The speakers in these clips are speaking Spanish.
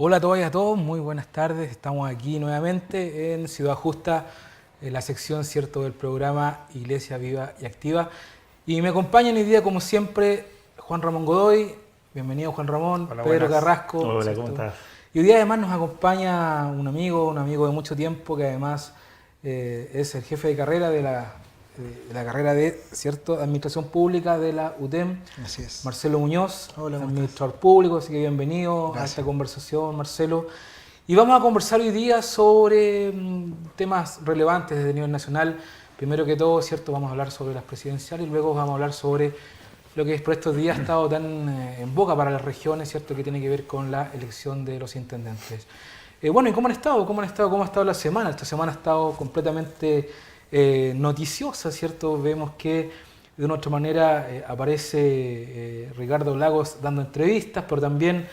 Hola a todas y a todos, muy buenas tardes. Estamos aquí nuevamente en Ciudad Justa, en la sección cierto del programa Iglesia Viva y Activa. Y me acompañan hoy día, como siempre, Juan Ramón Godoy. Bienvenido, Juan Ramón. Hola, Pedro buenas. Carrasco. Hola, ¿cómo ¿Cierto? estás? Y hoy día además nos acompaña un amigo de mucho tiempo, que además es el jefe de carrera de la carrera de cierto Administración Pública de la UTEM. Así es. Marcelo Muñoz, Hola, ¿cómo estás? administrador público, así que bienvenido a Gracias. esta conversación, Marcelo. Y vamos a conversar hoy día sobre temas relevantes desde el nivel nacional. Primero que todo, ¿cierto? Vamos a hablar sobre las presidenciales y luego vamos a hablar sobre lo que por estos días ha estado tan en boca para las regiones, ¿cierto? Que tiene que ver con la elección de los intendentes. Bueno, ¿y cómo han estado? ¿Cómo ha estado la semana? Esta semana ha estado completamente noticiosa, ¿cierto? Vemos que de una otra manera aparece Ricardo Lagos dando entrevistas, pero también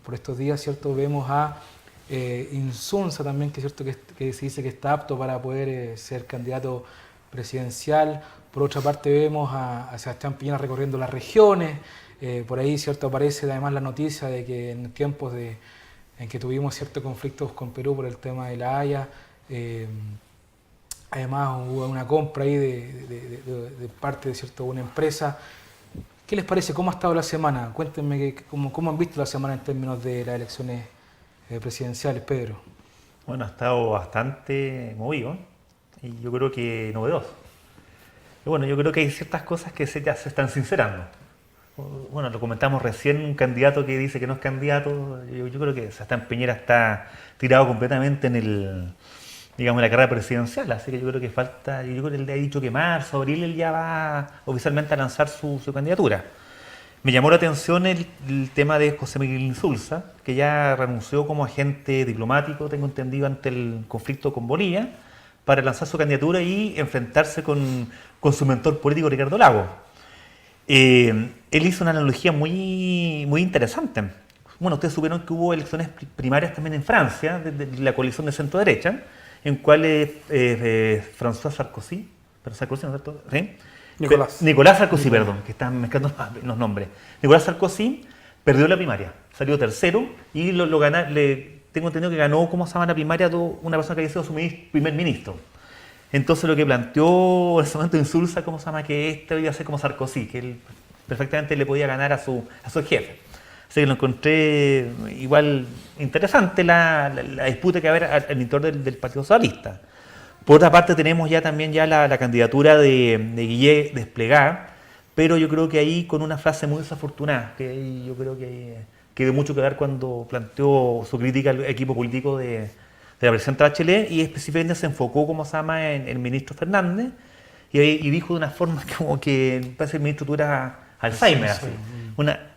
por estos días, ¿cierto? Vemos a Insunza también, que, ¿cierto? Que se dice que está apto para poder ser candidato presidencial. Por otra parte vemos a Sebastián Piñera recorriendo las regiones. Por ahí, ¿cierto? Aparece además la noticia de que en tiempos en que tuvimos ciertos conflictos con Perú por el tema de la Haya, además hubo una compra ahí de parte de cierto, una empresa. ¿Qué les parece? ¿Cómo ha estado la semana? Cuéntenme cómo han visto la semana en términos de las elecciones presidenciales, Pedro. Bueno, ha estado bastante movido y yo creo que novedoso. Y bueno, yo creo que hay ciertas cosas que ya se están sincerando. Bueno, lo comentamos recién, un candidato que dice que no es candidato. Yo creo que Sebastián Piñera está tirado completamente digamos, en la carrera presidencial, así que yo creo que falta, yo creo que él le ha dicho que marzo, abril, él ya va oficialmente a lanzar su candidatura. Me llamó la atención el tema de José Miguel Insulza, que ya renunció como agente diplomático, tengo entendido, ante el conflicto con Bolivia, para lanzar su candidatura y enfrentarse con su mentor político Ricardo Lagos. Él hizo una analogía muy interesante. Bueno, ustedes supieron que hubo elecciones primarias también en Francia, de la coalición de centro-derecha, en cuales François Sarkozy, pero Sarkozy, ¿no es cierto? ¿Sí? Nicolás Sarkozy, perdón, que están mezclando los nombres. Nicolás Sarkozy perdió la primaria, salió tercero y tengo entendido que ganó, ¿cómo se llama la primaria? Una persona que había sido su primer ministro. Entonces lo que planteó en ese momento Insulza, ¿cómo se llama? Que este iba a ser como Sarkozy, que él perfectamente le podía ganar a su jefe. Así que lo encontré igual interesante la disputa que va a haber al interior del Partido Socialista. Por otra parte tenemos ya también la candidatura de Guillé desplegada, pero yo creo que ahí con una frase muy desafortunada, que ahí yo creo que dio mucho que ver cuando planteó su crítica al equipo político de la presidenta Bachelet y específicamente se enfocó, como se llama, en el ministro Fernández y dijo de una forma como que parece que el ministro tuviera Alzheimer, así. Una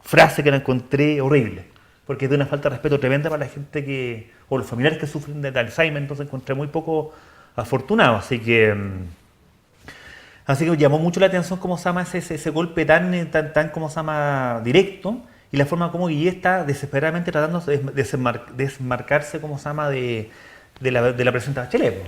frase que la encontré horrible, porque es de una falta de respeto tremenda para la gente o los familiares que sufren de Alzheimer, entonces encontré muy poco afortunado, así que llamó mucho la atención cómo se llama ese golpe tan como se llama directo y la forma como Guille está desesperadamente tratando de desmarcarse como se llama de la presidenta Bachelet.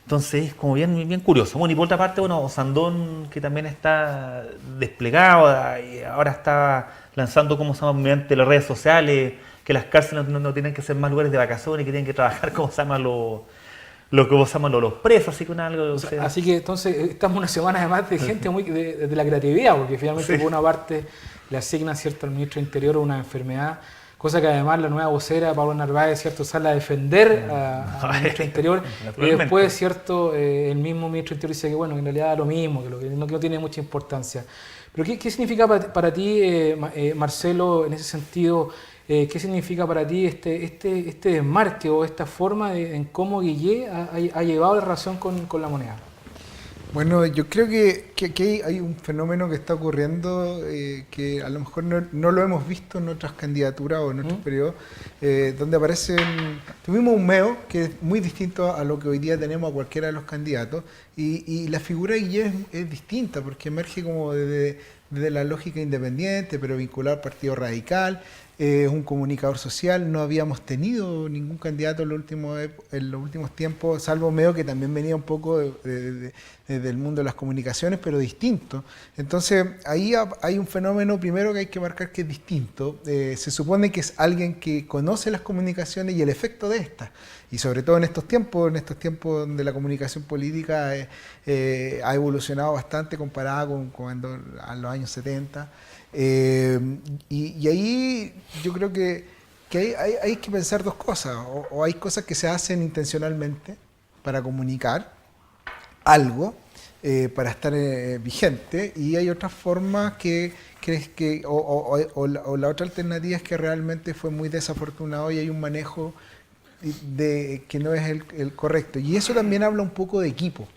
Entonces es como bien curioso. Bueno, y por otra parte, bueno, Osandón, que también está desplegado y ahora está lanzando como se llama mediante las redes sociales que las cárceles no tienen que ser más lugares de vacaciones, que tienen que trabajar como se llama los presos, así que algo. O sea, así que entonces estamos una semana además de gente muy de la creatividad, porque finalmente por una parte le asigna, ¿cierto?, al ministro del Interior una enfermedad, cosa que además la nueva vocera, Paula Narváez, ¿cierto?, sale a defender al ministro del Interior, y después, ¿cierto?, el mismo ministro del Interior dice que bueno, que en realidad da lo mismo, que no tiene mucha importancia. Pero ¿qué significa para ti, Marcelo, en ese sentido? ¿Qué significa para ti este desmarque o esta forma en cómo Guillé ha llevado la relación con la moneda? Bueno, yo creo que aquí hay un fenómeno que está ocurriendo que a lo mejor no lo hemos visto en otras candidaturas o en otros periodos, donde tuvimos un MEO que es muy distinto a lo que hoy día tenemos a cualquiera de los candidatos, y la figura de Guillé es distinta porque emerge como desde la lógica independiente, pero vinculada al Partido Radical. es un comunicador social, no habíamos tenido ningún candidato en los últimos tiempos, salvo Meo, que también venía un poco del mundo de las comunicaciones, pero distinto. Entonces, ahí hay un fenómeno primero que hay que marcar que es distinto. Se supone que es alguien que conoce las comunicaciones y el efecto de estas. Y sobre todo en estos tiempos donde la comunicación política ha evolucionado bastante comparada con a los años 70. Y ahí yo creo que hay que pensar dos cosas. O hay cosas que se hacen intencionalmente para comunicar algo, para estar vigente, y hay otras formas o la otra alternativa es que realmente fue muy desafortunado y hay un manejo que no es el correcto. Y eso también habla un poco de equipo.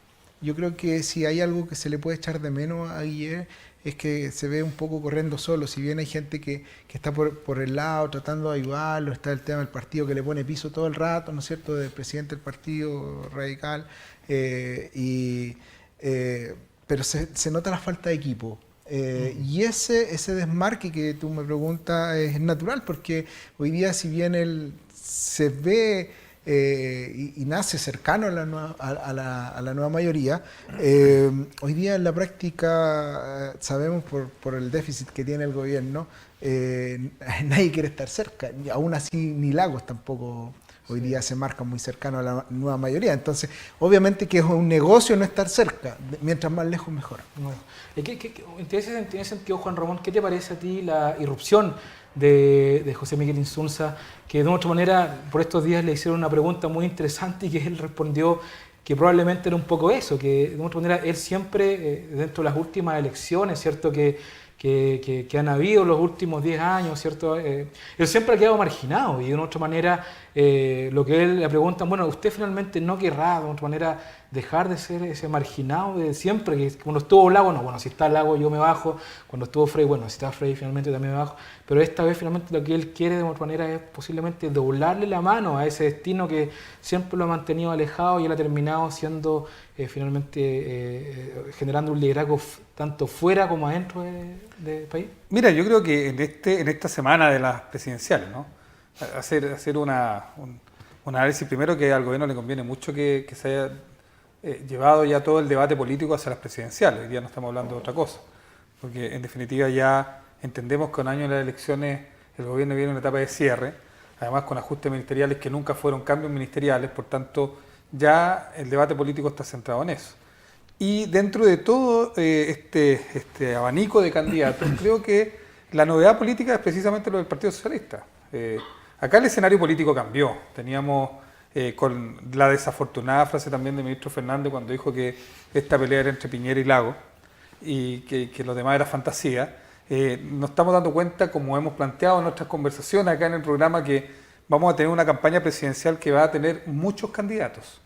Yo creo que si hay algo que se le puede echar de menos a Guillermo es que se ve un poco corriendo solo. Si bien hay gente que está por el lado tratando de ayudarlo, está el tema del partido que le pone piso todo el rato, ¿no es cierto?, del presidente del Partido Radical, pero se nota la falta de equipo. Y ese desmarque que tú me preguntas es natural, porque hoy día, si bien él se ve y nace cercano a la nueva mayoría, hoy día en la práctica sabemos por el déficit que tiene el gobierno, nadie quiere estar cerca, aún así ni Lagos tampoco hoy día se marca muy cercano a la nueva mayoría. Entonces, obviamente que es un negocio no estar cerca, mientras más lejos mejor. Bueno, en ese sentido, Juan Ramón, ¿qué te parece a ti la irrupción de José Miguel Insulza, que de otra manera por estos días le hicieron una pregunta muy interesante y que él respondió que probablemente era un poco eso, que de otra manera él siempre, dentro de las últimas elecciones, ¿cierto?, que han habido los últimos 10 años, ¿cierto?, él siempre ha quedado marginado, y de otra manera lo que él le preguntan, bueno, usted finalmente no querrá de otra manera dejar de ser ese marginado de siempre, que cuando estuvo Lago, no, bueno, si está Lago yo me bajo, cuando estuvo Frey, bueno, si está Frey finalmente también me bajo, pero esta vez finalmente lo que él quiere de otra manera es posiblemente doblarle la mano a ese destino que siempre lo ha mantenido alejado, y él ha terminado siendo finalmente generando un liderazgo tanto fuera como adentro del país. Mira, yo creo que en esta semana de las presidenciales, ¿no?, hacer un análisis primero, que al gobierno le conviene mucho que se haya llevado ya todo el debate político hacia las presidenciales. Hoy día no estamos hablando de otra cosa, porque en definitiva ya entendemos que un año de las elecciones el gobierno viene en una etapa de cierre, además con ajustes ministeriales que nunca fueron cambios ministeriales, por tanto ya el debate político está centrado en eso. Y dentro de todo este abanico de candidatos, creo que la novedad política es precisamente lo del Partido Socialista. Acá el escenario político cambió. Teníamos con la desafortunada frase también del ministro Fernández cuando dijo que esta pelea era entre Piñera y Lago y que lo demás era fantasía. Nos estamos dando cuenta, como hemos planteado en nuestras conversaciones acá en el programa, que vamos a tener una campaña presidencial que va a tener muchos candidatos,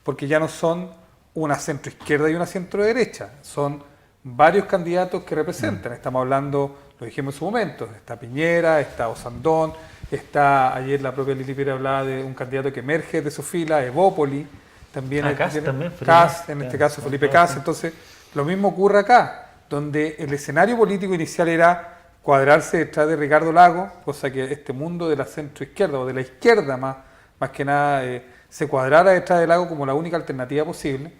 porque ya no son una centroizquierda y una centroderecha, son varios candidatos que representan. Estamos hablando, lo dijimos en su momento, está Piñera, está Osandón, está, ayer la propia Lili Pérez hablaba de un candidato que emerge de su fila, Evópoli, también Kast también, Kast, en este caso Felipe Kast. Entonces, lo mismo ocurre acá, donde el escenario político inicial era cuadrarse detrás de Ricardo Lagos, cosa que este mundo de la centroizquierda o de la izquierda más que nada se cuadrara detrás de Lagos como la única alternativa posible.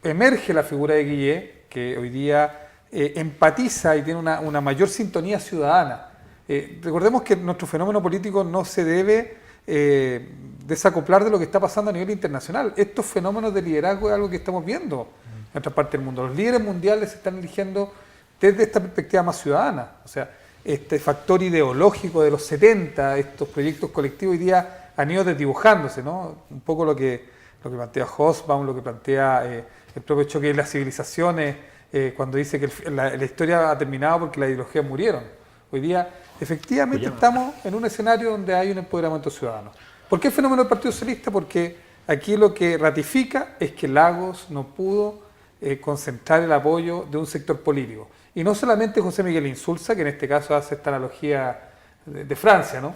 Emerge la figura de Guillé, que hoy día empatiza y tiene una mayor sintonía ciudadana. Recordemos que nuestro fenómeno político no se debe desacoplar de lo que está pasando a nivel internacional. Estos fenómenos de liderazgo es algo que estamos viendo en otras partes del mundo. Los líderes mundiales se están eligiendo desde esta perspectiva más ciudadana. O sea, este factor ideológico de los 70, estos proyectos colectivos hoy día han ido desdibujándose, ¿no? Un poco lo que plantea Hobsbawm, lo que plantea el propio choque de las civilizaciones, cuando dice que la historia ha terminado porque las ideologías murieron. Hoy día, efectivamente, estamos en un escenario donde hay un empoderamiento ciudadano. ¿Por qué el fenómeno del Partido Socialista? Porque aquí lo que ratifica es que Lagos no pudo concentrar el apoyo de un sector político. Y no solamente José Miguel Insulza, que en este caso hace esta analogía de Francia, ¿no?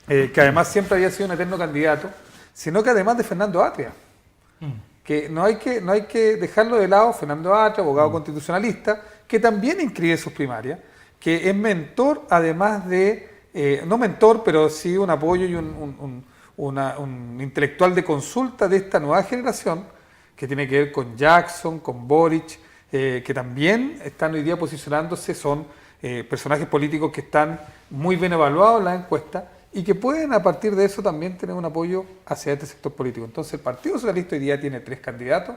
Que además siempre había sido un eterno candidato, sino que además de Fernando Atria, que no hay que dejarlo de lado. Fernando Atria, abogado constitucionalista, que también inscribe sus primarias, que es mentor además de no mentor, pero sí un apoyo y un intelectual de consulta de esta nueva generación, que tiene que ver con Jackson, con Boric, que también están hoy día posicionándose, son personajes políticos que están muy bien evaluados en las encuestas y que pueden a partir de eso también tener un apoyo hacia este sector político. Entonces el Partido Socialista hoy día tiene 3 candidatos,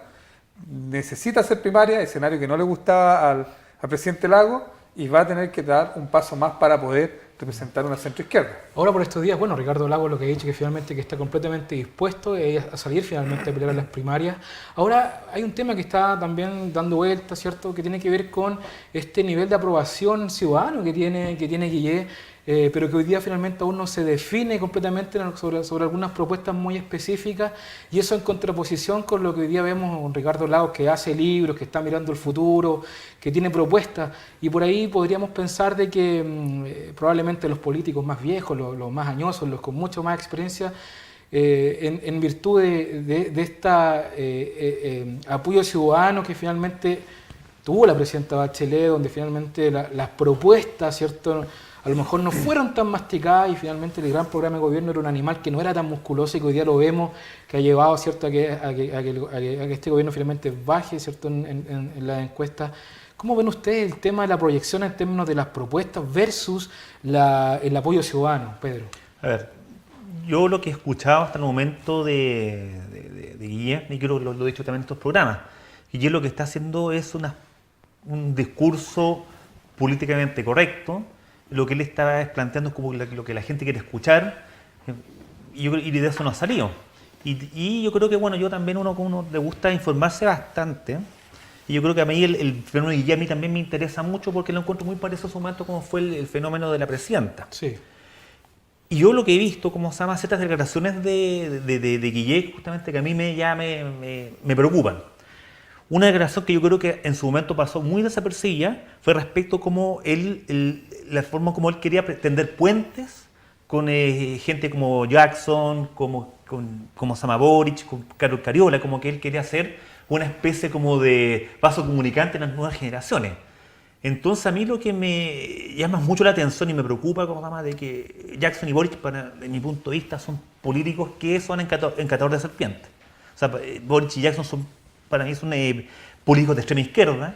necesita hacer primaria, escenario que no le gustaba al presidente Lagos, y va a tener que dar un paso más para poder representar una centroizquierda. Ahora por estos días, bueno, Ricardo Lagos lo que ha dicho que finalmente que está completamente dispuesto a salir finalmente a pelear en las primarias. Ahora hay un tema que está también dando vuelta, ¿cierto?, que tiene que ver con este nivel de aprobación ciudadano que tiene Guillé, pero que hoy día finalmente aún no se define completamente sobre algunas propuestas muy específicas, y eso en contraposición con lo que hoy día vemos con Ricardo Lagos, que hace libros, que está mirando el futuro, que tiene propuestas, y por ahí podríamos pensar de que probablemente los políticos más viejos, los más añosos, los con mucho más experiencia, en virtud de este apoyo ciudadano que finalmente tuvo la presidenta Bachelet, donde finalmente las propuestas, ¿cierto?, a lo mejor no fueron tan masticadas, y finalmente el gran programa de gobierno era un animal que no era tan musculoso y que hoy día lo vemos, que ha llevado, ¿cierto?, a que este gobierno finalmente baje, ¿cierto?, en las encuestas. ¿Cómo ven ustedes el tema de la proyección en términos de las propuestas versus el apoyo ciudadano, Pedro? A ver, yo lo que he escuchado hasta el momento de Guillén, y creo que lo he dicho también en estos programas, Guillén lo que está haciendo es un discurso políticamente correcto. Lo que él está planteando es como lo que la gente quiere escuchar, y de eso no ha salido. Y yo creo que, bueno, yo también uno le gusta informarse bastante, y yo creo que a mí el fenómeno de Guillén a mí también me interesa mucho, porque lo encuentro muy parecido a su momento como fue el fenómeno de la presidenta. Sí. Y yo lo que he visto, como se llama, ciertas declaraciones de Guillén, justamente, que a mí me preocupan. Una declaración que yo creo que en su momento pasó muy desapercibida fue respecto a cómo la forma como él quería tender puentes con gente como Jackson, como se llama Boric, con Carol Cariola, como que él quería hacer una especie como de vaso comunicante en las nuevas generaciones. Entonces a mí lo que me llama mucho la atención y me preocupa, como se llama, de que Jackson y Boric, de mi punto de vista, son políticos que son encantadores de serpientes. O sea, Boric y Jackson para mí son políticos de extrema izquierda,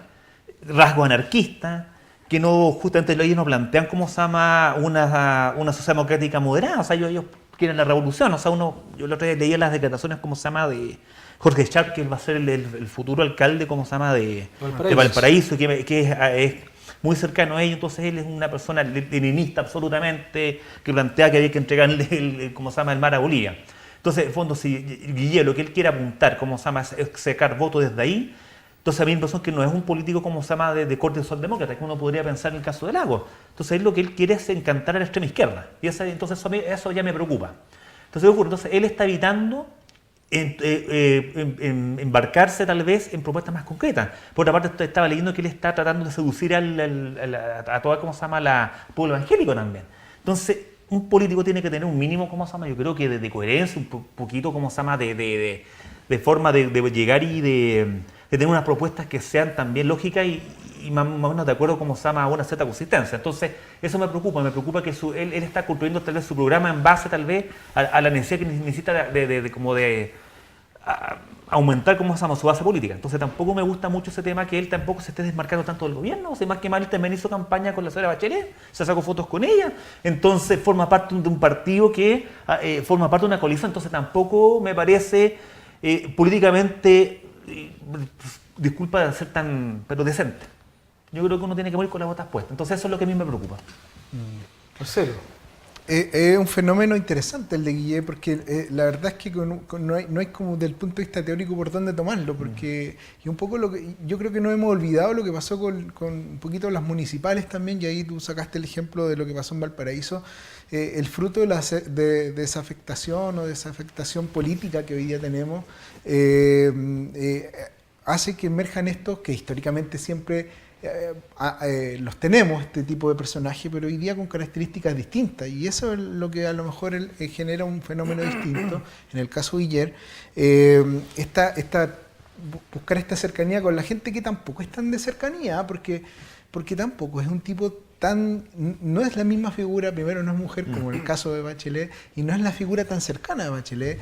rasgos anarquistas, que no, justamente ellos no plantean, como se llama, una sociedad democrática moderada. O sea, ellos quieren la revolución. O sea, yo el otro día leía las declaraciones, como se llama, de Jorge Schaap, que él va a ser el futuro alcalde, como se llama, de Valparaíso, que es muy cercano a ellos. Entonces él es una persona leninista absolutamente, que plantea que hay que entregarle como se llama, el mar a Bolivia. Entonces, en el fondo, si Guillén lo que él quiere apuntar, como se llama, es sacar votos desde ahí, entonces a mí me impresión que no es un político, como se llama, de corte socialdemócrata, que uno podría pensar en el caso de Lagos. Entonces, él lo que él quiere es encantar a la extrema izquierda. Y entonces eso ya me preocupa. Entonces, él está evitando embarcarse tal vez en propuestas más concretas. Por otra parte, estaba leyendo que él está tratando de seducir a toda, como se llama, la pueblo evangélico también. Entonces, un político tiene que tener un mínimo, como se llama, yo creo que de coherencia, un poquito, como se llama, de forma de llegar y de tener unas propuestas que sean también lógicas y más o menos de acuerdo, como se llama, a una cierta consistencia. Entonces, eso me preocupa que él está construyendo tal vez su programa en base tal vez a la necesidad que necesita de aumentar, como se llama, su base política. Entonces tampoco me gusta mucho ese tema, que él tampoco se esté desmarcando tanto del gobierno. O sea, más que mal, él también hizo campaña con la señora Bachelet, se sacó fotos con ella, entonces forma parte de un partido que forma parte de una coalición. Entonces tampoco me parece políticamente, disculpa de ser tan, pero decente. Yo creo que uno tiene que morir con las botas puestas. Entonces eso es lo que a mí me preocupa. Marcelo. Es un fenómeno interesante el de Guillén, porque la verdad es que no hay como del punto de vista teórico por dónde tomarlo, porque y un poco yo creo que no hemos olvidado lo que pasó con un poquito las municipales también, y ahí tú sacaste el ejemplo de lo que pasó en Valparaíso, el fruto de desafectación o desafectación política que hoy día tenemos, hace que emerjan estos que históricamente siempre los tenemos, este tipo de personajes, pero hoy día con características distintas, y eso es lo que a lo mejor genera un fenómeno distinto. En el caso de Guillén, buscar esta cercanía con la gente que tampoco es tan de cercanía, porque porque tampoco es un tipo no es la misma figura, primero no es mujer como en el caso de Bachelet, y no es la figura tan cercana de Bachelet.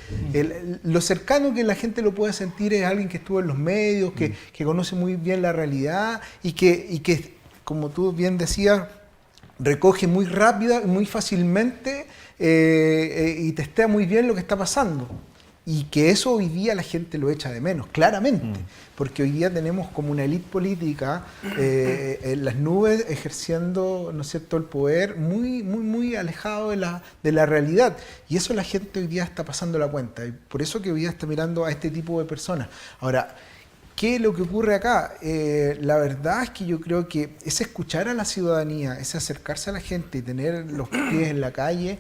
Lo cercano que la gente lo puede sentir es alguien que estuvo en los medios, que conoce muy bien la realidad y que, como tú bien decías, recoge muy rápida y muy fácilmente y testea muy bien lo que está pasando. Y que eso hoy día la gente lo echa de menos, claramente, porque hoy día tenemos como una élite política en las nubes ejerciendo, ¿no es cierto?, el poder muy alejado de la realidad. Y eso la gente hoy día está pasando la cuenta. Y por eso que hoy día está mirando a este tipo de personas. Ahora, ¿qué es lo que ocurre acá? La verdad es que yo creo que es escuchar a la ciudadanía, es acercarse a la gente y tener los pies en la calle,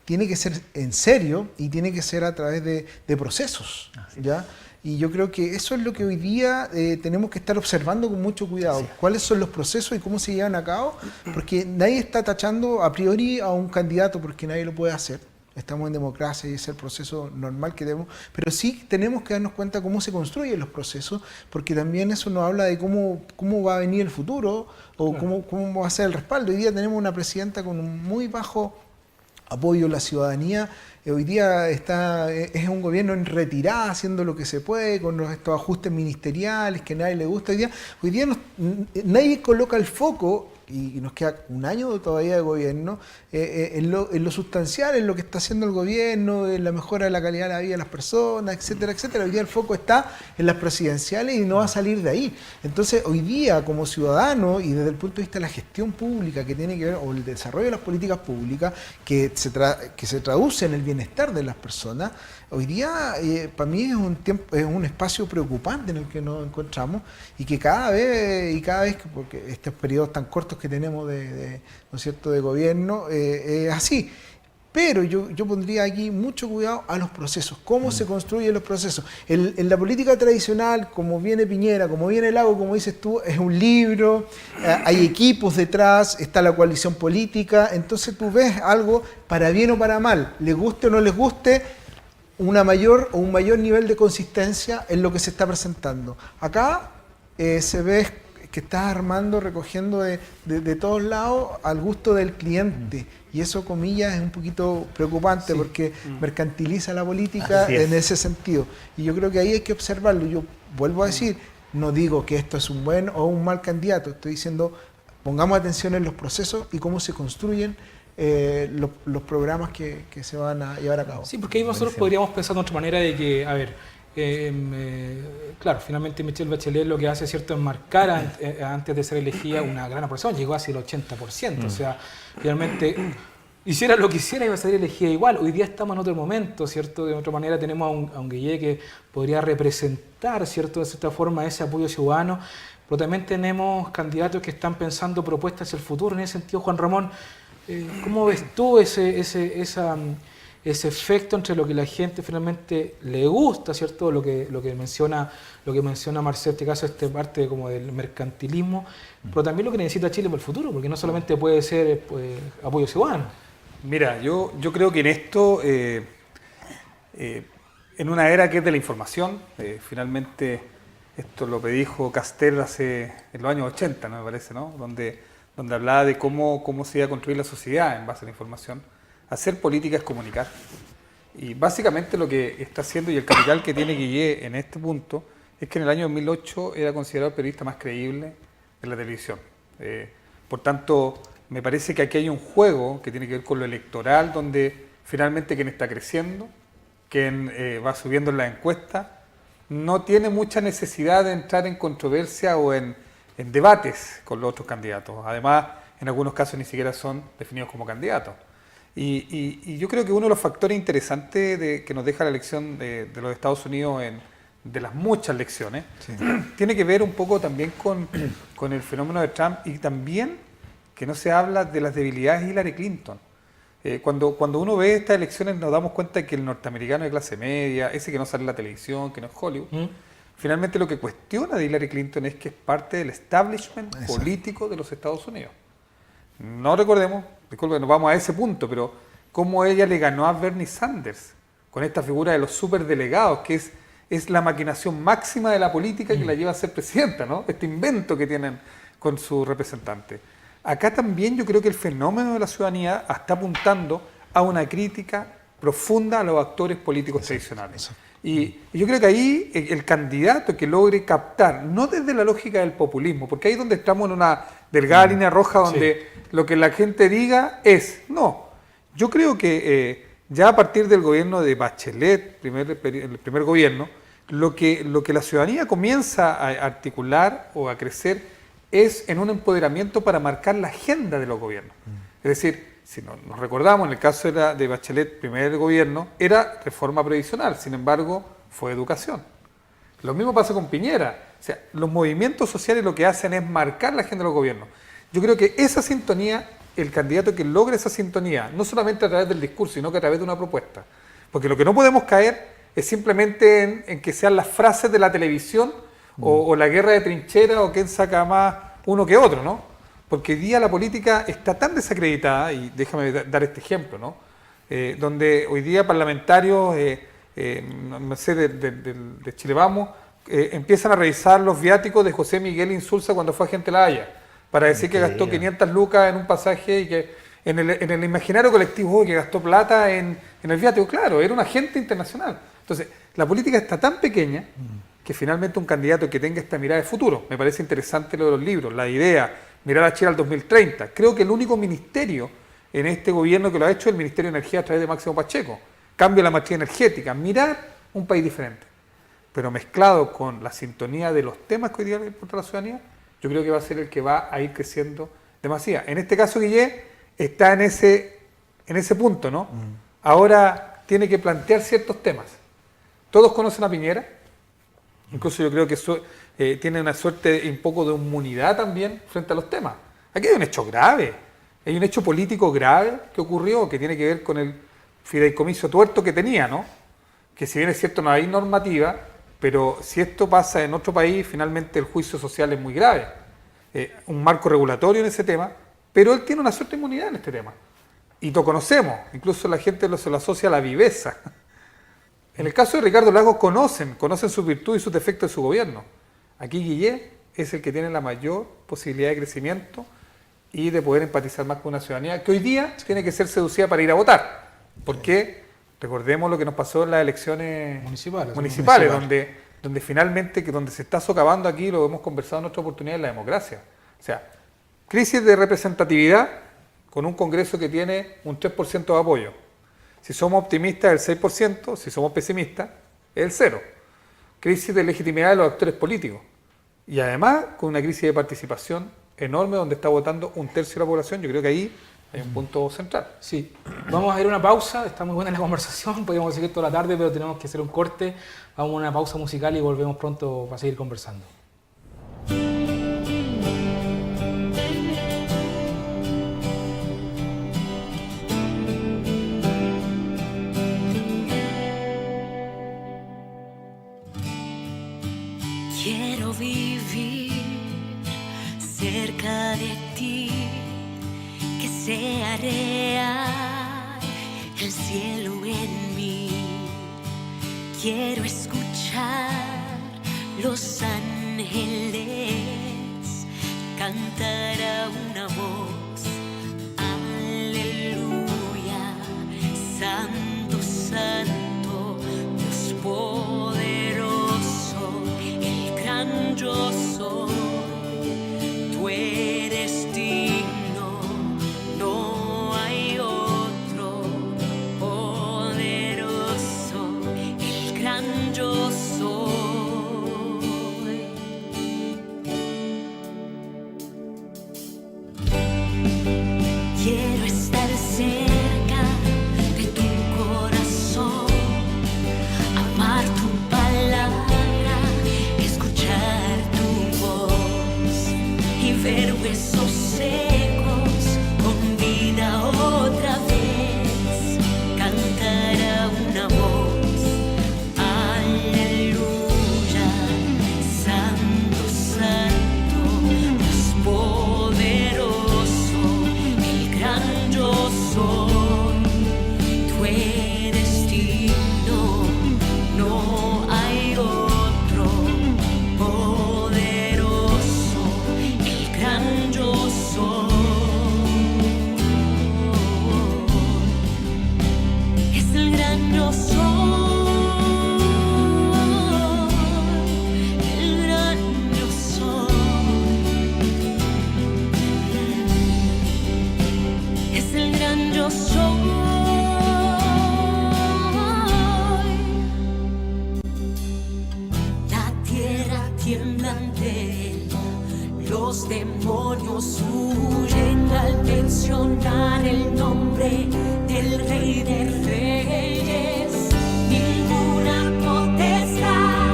tiene que ser en serio y tiene que ser a través de procesos, ¿ya? Y yo creo que eso es lo que hoy día tenemos que estar observando con mucho cuidado. Sí. ¿Cuáles son los procesos y cómo se llevan a cabo? Porque nadie está tachando a priori a un candidato porque nadie lo puede hacer. Estamos en democracia y es el proceso normal que tenemos, pero sí tenemos que darnos cuenta cómo se construyen los procesos, porque también eso nos habla de cómo va a venir el futuro o claro, cómo va a ser el respaldo. Hoy día tenemos una presidenta con un muy bajo apoyo de la ciudadanía. Hoy día es un gobierno en retirada, haciendo lo que se puede, con estos ajustes ministeriales que a nadie le gusta. Hoy día nadie coloca el foco, y nos queda un año todavía de gobierno, en lo sustancial, en lo que está haciendo el gobierno, en la mejora de la calidad de la vida de las personas, etcétera, etcétera. Hoy día el foco está en las presidenciales y no va a salir de ahí. Entonces, hoy día, como ciudadano y desde el punto de vista de la gestión pública que tiene que ver, o el desarrollo de las políticas públicas, que se traduce en el bienestar de las personas, hoy día para mí es un espacio preocupante en el que nos encontramos y que cada vez, porque estos periodos tan cortos que tenemos ¿no es cierto?, de gobierno, es así. Pero yo pondría aquí mucho cuidado a los procesos, cómo se construyen los procesos. En la política tradicional, como viene Piñera, como viene Lago, como dices tú, es un libro, hay equipos detrás, está la coalición política, entonces tú ves algo para bien o para mal, les guste o no les guste, un mayor nivel de consistencia en lo que se está presentando. Acá se ve que estás armando, recogiendo de todos lados al gusto del cliente. Y eso, comillas, es un poquito preocupante porque mercantiliza la política en ese sentido. Y yo creo que ahí hay que observarlo. Yo vuelvo a decir, no digo que esto es un buen o un mal candidato. Estoy diciendo, pongamos atención en los procesos y cómo se construyen los programas que se van a llevar a cabo. Sí, porque ahí nosotros podríamos pensar de otra manera de que, a ver, claro, finalmente Michelle Bachelet lo que hace, ¿cierto?, es marcar antes de ser elegida una gran aprobación, llegó hacia el 80%, o sea, finalmente hiciera lo que hiciera iba a ser elegida igual. Hoy día estamos en otro momento, ¿cierto? De otra manera tenemos a un Guillé que podría representar, ¿cierto?, de cierta forma ese apoyo ciudadano, pero también tenemos candidatos que están pensando propuestas hacia el futuro. En ese sentido, Juan Ramón, ¿cómo ves tú ese efecto entre lo que la gente finalmente le gusta, ¿cierto? Lo que menciona Marcel, en este caso, parte como del mercantilismo, pero también lo que necesita Chile para el futuro, porque no solamente puede ser apoyo ciudadano. Mira, yo creo que en esto, en una era que es de la información, finalmente esto lo predijo Castel en los años 80, ¿no? Me parece, ¿no? Donde hablaba de cómo se iba a construir la sociedad en base a la información. Hacer política es comunicar. Y básicamente lo que está haciendo y el capital que tiene Guillé en este punto es que en el año 2008 era considerado el periodista más creíble de la televisión. Por tanto, me parece que aquí hay un juego que tiene que ver con lo electoral, donde finalmente quien está creciendo, quien va subiendo en la encuesta, no tiene mucha necesidad de entrar en controversia o en debates con los otros candidatos. Además, en algunos casos ni siquiera son definidos como candidatos. Y yo creo que uno de los factores interesantes que nos deja la elección de los Estados Unidos, de las muchas lecciones, tiene que ver un poco también con el fenómeno de Trump y también que no se habla de las debilidades de Hillary Clinton. Cuando uno ve estas elecciones nos damos cuenta de que el norteamericano de clase media, ese que no sale en la televisión, que no es Hollywood, finalmente lo que cuestiona de Hillary Clinton es que es parte del establishment político de los Estados Unidos. No recordemos, disculpe, nos vamos a ese punto, pero cómo ella le ganó a Bernie Sanders con esta figura de los superdelegados, que es la maquinación máxima de la política que la lleva a ser presidenta, ¿no? Este invento que tienen con su representante. Acá también yo creo que el fenómeno de la ciudadanía está apuntando a una crítica profunda a los actores políticos tradicionales. Y yo creo que ahí el candidato que logre captar, no desde la lógica del populismo, porque ahí es donde estamos en una delgada línea roja donde lo que la gente diga es, no, yo creo que ya a partir del gobierno de Bachelet, el primer gobierno, lo que la ciudadanía comienza a articular o a crecer es en un empoderamiento para marcar la agenda de los gobiernos. Es decir, si nos recordamos, en el caso de Bachelet, primer gobierno, era reforma previsional, sin embargo, fue educación. Lo mismo pasa con Piñera. O sea, los movimientos sociales lo que hacen es marcar la agenda de los gobiernos. Yo creo que esa sintonía, el candidato que logre esa sintonía, no solamente a través del discurso, sino que a través de una propuesta. Porque lo que no podemos caer es simplemente en que sean las frases de la televisión o la guerra de trinchera o quién saca más uno que otro, ¿no? Porque hoy día la política está tan desacreditada, y déjame dar este ejemplo, ¿no? Donde hoy día parlamentarios, no sé, de Chile Vamos, empiezan a revisar los viáticos de José Miguel Insulza cuando fue agente de la Haya, para decir que gastó 500 lucas en un pasaje y que en el imaginario colectivo que gastó plata en el viático. Claro, era un agente internacional. Entonces, la política está tan pequeña que finalmente un candidato que tenga esta mirada de futuro, me parece interesante lo de los libros, la idea, mirar a Chile al 2030. Creo que el único ministerio en este gobierno que lo ha hecho es el Ministerio de Energía a través de Máximo Pacheco. Cambio la matriz energética, mirar un país diferente. Pero mezclado con la sintonía de los temas que hoy día le importa a la ciudadanía, yo creo que va a ser el que va a ir creciendo demasiado. En este caso, Guillé está en ese punto, ¿no? Ahora tiene que plantear ciertos temas. Todos conocen a Piñera, incluso yo creo que tiene una suerte un poco de inmunidad también frente a los temas. Aquí hay un hecho grave, hay un hecho político grave que ocurrió, que tiene que ver con el fideicomiso tuerto que tenía, ¿no? Que si bien es cierto no hay normativa, pero si esto pasa en otro país, finalmente el juicio social es muy grave. Un marco regulatorio en ese tema, pero él tiene una suerte de inmunidad en este tema. Y lo conocemos, incluso la gente se lo asocia a la viveza. En el caso de Ricardo Lagos conocen sus virtudes y sus defectos de su gobierno. Aquí Guillé es el que tiene la mayor posibilidad de crecimiento y de poder empatizar más con una ciudadanía que hoy día tiene que ser seducida para ir a votar. Porque recordemos lo que nos pasó en las elecciones municipales. Donde finalmente, donde se está socavando aquí, lo hemos conversado en otra oportunidad, en la democracia. O sea, crisis de representatividad con un Congreso que tiene un 3% de apoyo. Si somos optimistas, el 6%, si somos pesimistas, es el 0%. Crisis de legitimidad de los actores políticos. Y además, con una crisis de participación enorme donde está votando un tercio de la población, yo creo que ahí hay un punto central. Sí, vamos a ir a una pausa, está muy buena la conversación, podríamos seguir toda la tarde, pero tenemos que hacer un corte, vamos a una pausa musical y volvemos pronto para seguir conversando. Quiero vivir cerca de ti, que sea real el cielo en mí. Quiero escuchar los ángeles cantar a una voz. Aleluya, santo, santo, Dios poderoso, el gran yo soy. Tú eres digno, no hay otro poderoso, el gran yo soy. yo soy. La tierra tiembla ante él, los demonios huyen al mencionar el nombre del Rey de Reyes. Ninguna potestad,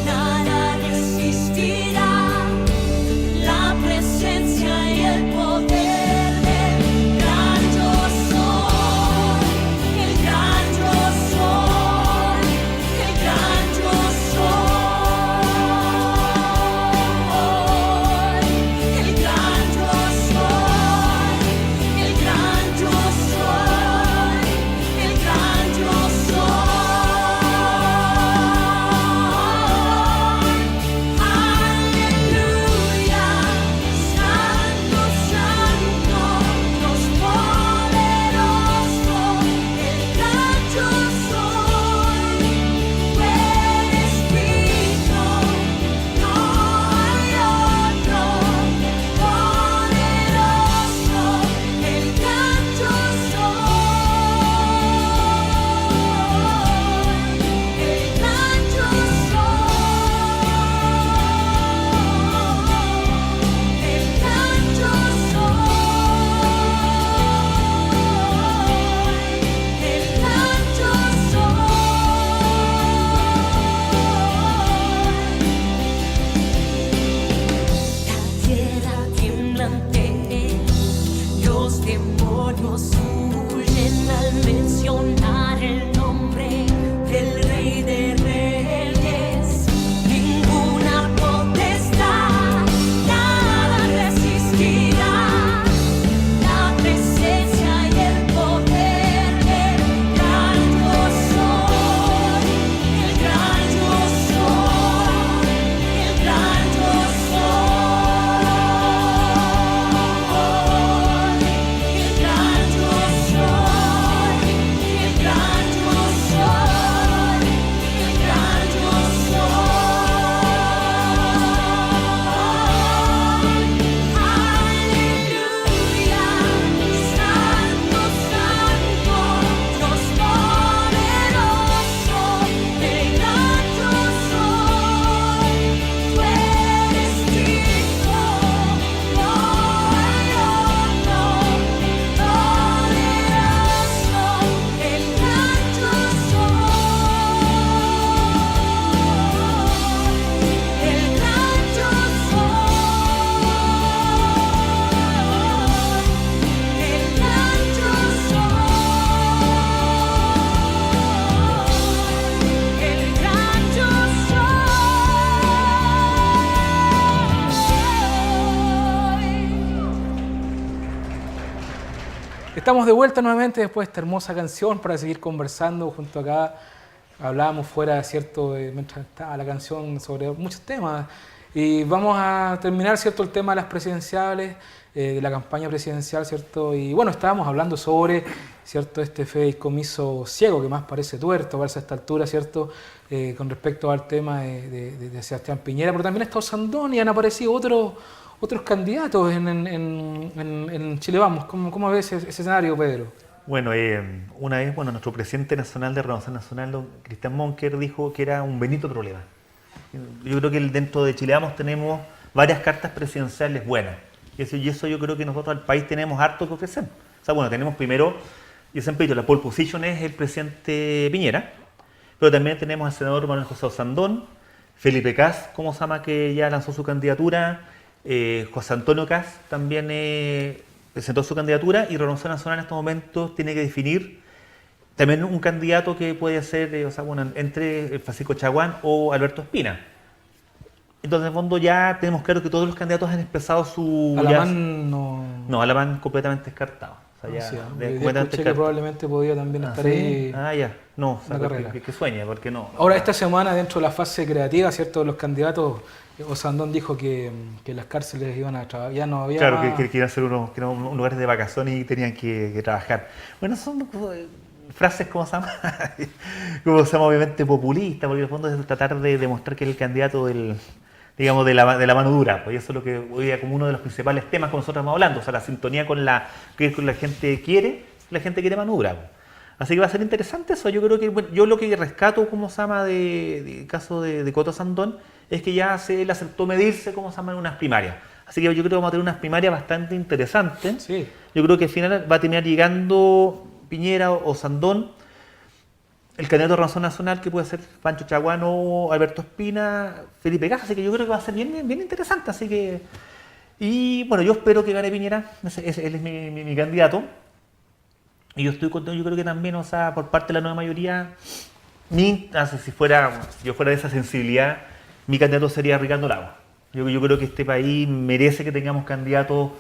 nada resistirá la presencia y el poder del gran yo soy, el gran yo soy, el gran yo soy, el gran yo soy, el gran yo soy, el gran yo soy. Aleluya, Santo, Santo, Dios poderoso, el gran yo soy. Tú eres digno, no hay otro poderoso, el gran yo soy, el gran yo soy, el gran yo soy, el gran yo soy. La tierra tiembla ante él, los demonios huyen al mencionar el nombre del Rey de Reyes. Ninguna potestad, nada resistirá la presencia y el poder del gran yo soy, el gran yo soy, el gran yo soy, el gran yo soy, el gran yo soy, el gran yo soy. Aleluya, Santo, Santo, Dios poderoso, el gran yo soy. Tú eres digno, no hay otro poderoso, el gran yo soy, el gran yo soy, el gran yo soy, el gran yo soy. Estamos de vuelta nuevamente después de esta hermosa canción para seguir conversando junto acá. Hablábamos fuera, ¿cierto?, mientras estaba la canción sobre muchos temas. Y vamos a terminar, ¿cierto?, el tema de las presidenciales, de la campaña presidencial, ¿cierto? Y bueno, estábamos hablando sobre, ¿cierto?, este fideicomiso ciego que más parece tuerto, parece a esta altura, ¿cierto?, con respecto al tema de Sebastián Piñera, pero también está Osandón y han aparecido otros candidatos en Chile Vamos. ¿Cómo ves ese escenario, Pedro? Bueno, una vez, nuestro presidente nacional de Renovación Nacional, don Cristian Monker, dijo que era un benito problema. Yo creo que dentro de Chile Vamos tenemos varias cartas presidenciales buenas. Y eso yo creo que nosotros al país tenemos harto que ofrecer. O sea, bueno, tenemos primero, yo siempre he dicho, la pole position es el presidente Piñera, pero también tenemos al senador Manuel José Osandón, Felipe Kast, como se llama, que ya lanzó su candidatura, José Antonio Kast también presentó su candidatura, y Renovación Nacional en estos momentos tiene que definir también un candidato que puede ser entre Francisco Chaguán o Alberto Espina. Entonces, en el fondo, ya tenemos claro que todos los candidatos han expresado su... Alamán no... No, Alamán completamente descartado. O sea, ya, Sí, completamente escuché que probablemente podía también estar ¿sí? ahí. Ya. No, o sea, una carrera. que sueñe, porque no. Ahora, esta semana, dentro de la fase creativa, ¿cierto?, de los candidatos, Osandón dijo que las cárceles iban a trabajar, ya no había... Claro, que iban a ser unos lugares de vacaciones y tenían que trabajar. Bueno, son frases, ¿cómo se llama? Como se llama, obviamente populistas, porque en el fondo es tratar de demostrar que es el candidato de la mano dura, pues eso es lo que hoy día como uno de los principales temas que nosotros estamos hablando, o sea, la sintonía con la que la gente quiere la gente quiere mano dura, po. Así que va a ser interesante eso. Yo creo que, bueno, yo lo que rescato, como se llama, de caso de Coto Sandón, es que ya él aceptó medirse, como se llama, en unas primarias. Así que yo creo que vamos a tener unas primarias bastante interesantes. Sí. Yo creo que al final va a terminar llegando Piñera o Sandón, el candidato de Razón Nacional, que puede ser Pancho Chaguano, Alberto Espina, Felipe Caja. Así que yo creo que va a ser bien interesante. Así que, y bueno, yo espero que gane Piñera. Él es mi candidato. Y yo estoy contento. Yo creo que también, o sea, por parte de la nueva mayoría, si yo fuera de esa sensibilidad, mi candidato sería Ricardo Lagos. Yo creo que este país merece que tengamos candidatos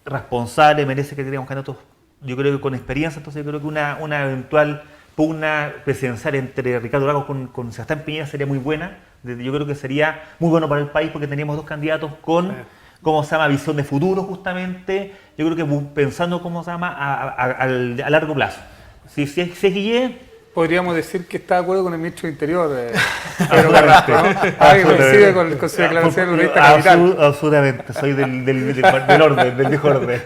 responsables, merece que tengamos candidatos, yo creo que con experiencia. Entonces yo creo que una eventual pugna presidencial entre Ricardo Lagos con Sebastián Piñera sería muy buena. Yo creo que sería muy bueno para el país porque teníamos dos candidatos con, ¿cómo se llama?, visión de futuro justamente. Yo creo que pensando, ¿cómo se llama?, a largo plazo. Si es Guille, Podríamos decir que está de acuerdo con el ministro del Interior, Pedro Carrasco, ¿no? Que coincide con su declaración en la revista Capital. Absolutamente, soy del orden, del viejo orden.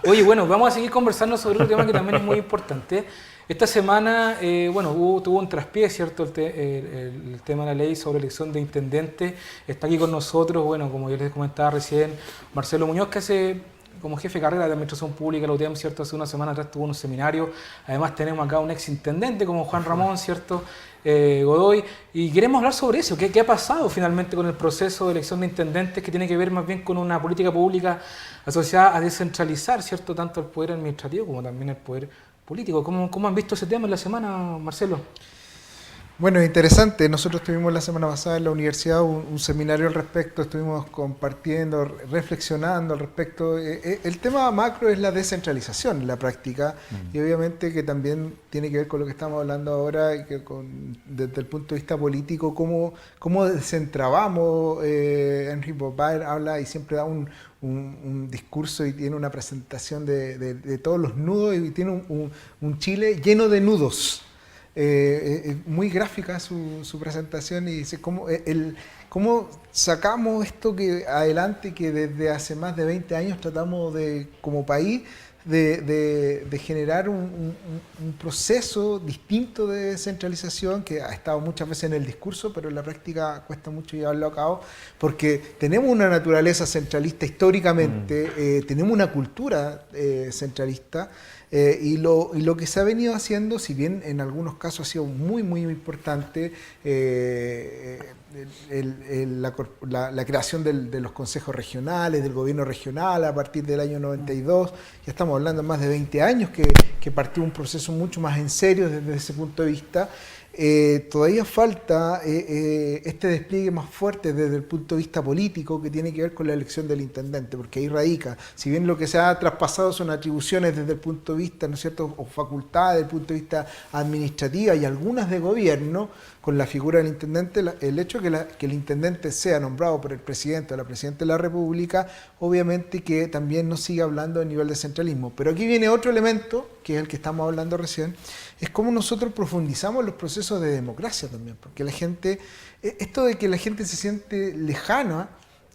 Oye, bueno, vamos a seguir conversando sobre otro tema que también es muy importante. Esta semana, tuvo un traspié, ¿cierto? El tema de la ley sobre elección de intendente. Está aquí con nosotros, bueno, como yo les comentaba recién, Marcelo Muñoz, que como jefe de carrera de Administración Pública, la UTEM, ¿cierto? Hace una semana atrás tuvo un seminario. Además tenemos acá un ex intendente como Juan Ramón, ¿cierto? Godoy. Y queremos hablar sobre eso. ¿Qué ha pasado finalmente con el proceso de elección de intendentes que tiene que ver más bien con una política pública asociada a descentralizar, ¿cierto? Tanto el poder administrativo como también el poder político. ¿Cómo han visto ese tema en la semana, Marcelo? Bueno, interesante. Nosotros tuvimos la semana pasada en la universidad un seminario al respecto, estuvimos compartiendo, reflexionando al respecto. El tema macro es la descentralización en la práctica y obviamente que también tiene que ver con lo que estamos hablando ahora y que desde el punto de vista político, cómo desentrabamos. Henry Bobaer habla y siempre da un discurso y tiene una presentación de todos los nudos y tiene un Chile lleno de nudos. Muy gráfica su presentación y dice cómo sacamos esto adelante que desde hace más de 20 años tratamos como país de generar un proceso distinto de descentralización que ha estado muchas veces en el discurso, pero en la práctica cuesta mucho llevarlo a cabo porque tenemos una naturaleza centralista históricamente, tenemos una cultura centralista. Y lo que se ha venido haciendo, si bien en algunos casos ha sido muy importante, la creación de los consejos regionales, del gobierno regional a partir del año 92, ya estamos hablando de más de 20 años que partió un proceso mucho más en serio desde ese punto de vista. Todavía falta este despliegue más fuerte desde el punto de vista político que tiene que ver con la elección del intendente, porque ahí radica, si bien lo que se ha traspasado son atribuciones desde el punto de vista, ¿no es cierto?, o facultades desde el punto de vista administrativa y algunas de gobierno, con la figura del intendente, el hecho de que el intendente sea nombrado por el presidente o la presidenta de la República, obviamente que también nos sigue hablando de nivel de centralismo. Pero aquí viene otro elemento, que es el que estamos hablando recién, es cómo nosotros profundizamos los procesos de democracia también, porque la gente, esto de que la gente se siente lejana,